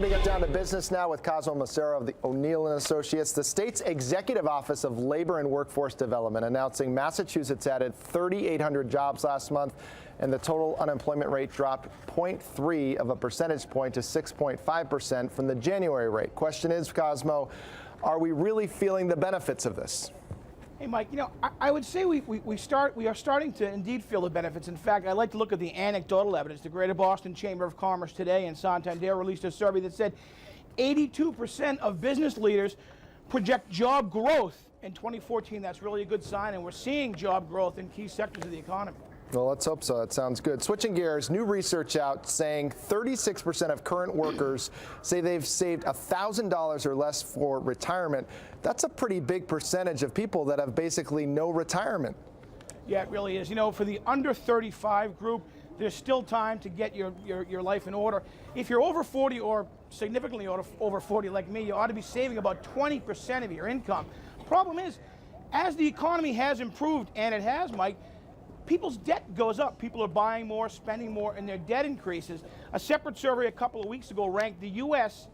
We get down to business now with Cosmo Macero of the O'Neill & Associates. The state's Executive Office of Labor and Workforce Development announcing Massachusetts added 3,800 jobs last month, and the total unemployment rate dropped 0.3 of a percentage point to 6.5% from the January rate. Question is, Cosmo, are we really feeling the benefits of this? Hey, Mike, I would say we are starting to indeed feel the benefits. In fact, I like to look at the anecdotal evidence. The Greater Boston Chamber of Commerce today in Santander released a survey that said 82% of business leaders project job growth in 2014. That's really a good sign, and we're seeing job growth in key sectors of the economy. Well, let's hope so. That sounds good. Switching gears, new research out saying 36% of current workers say they've saved $1,000 or less for retirement. That's a pretty big percentage of people that have basically no retirement. Yeah, it really is. For the under 35 group, there's still time to get your life in order. If you're over 40 or significantly over 40 like me, you ought to be saving about 20% of your income. Problem is, as the economy has improved, and it has, Mike, people's debt goes up. People are buying more, spending more, and their debt increases. A separate survey a couple of weeks ago ranked the U.S.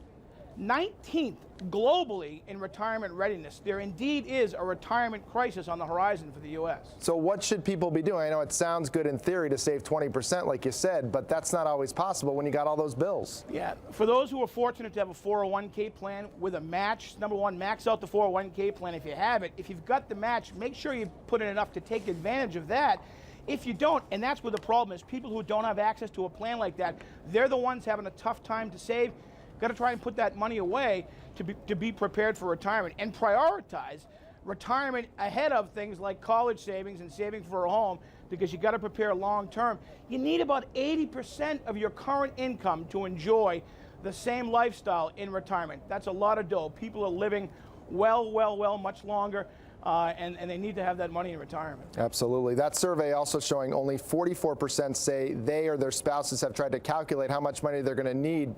19th globally in retirement readiness. There indeed is a retirement crisis on the horizon for the U.S. So what should people be doing? I know it sounds good in theory to save 20%, like you said, but that's not always possible when you got all those bills. Yeah, for those who are fortunate to have a 401k plan with a match, number one, max out the 401k plan if you have it. If you've got the match, make sure you put in enough to take advantage of that. If you don't, and that's where the problem is, people who don't have access to a plan like that, they're the ones having a tough time to save. Got to try and put that money away to be prepared for retirement, and prioritize retirement ahead of things like college savings and saving for a home, because you got to prepare long term. You need about 80% of your current income to enjoy the same lifestyle in retirement. That's a lot of dough. People are living well much longer. And they need to have that money in retirement. Absolutely. That survey also showing only 44% say they or their spouses have tried to calculate how much money they're going to need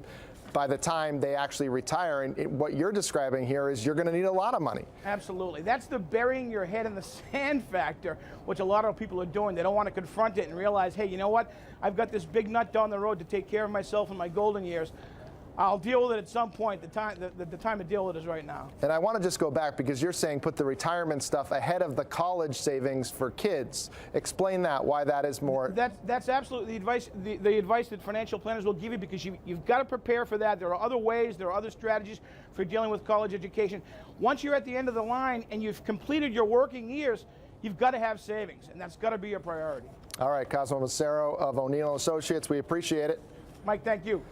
by the time they actually retire. And what you're describing here is you're going to need a lot of money. Absolutely. That's the burying your head in the sand factor, which a lot of people are doing. They don't want to confront it and realize, hey, you know what? I've got this big nut down the road to take care of myself in my golden years. I'll deal with it at some point. The time to deal with it is right now. And I want to just go back, because you're saying put the retirement stuff ahead of the college savings for kids. Explain that, why that is more. That's absolutely the advice. The advice that financial planners will give you, because you've got to prepare for that. There are other ways, there are other strategies for dealing with college education. Once you're at the end of the line and you've completed your working years, you've got to have savings, and that's got to be your priority. All right, Cosmo Macero of O'Neill & Associates, we appreciate it. Mike, thank you.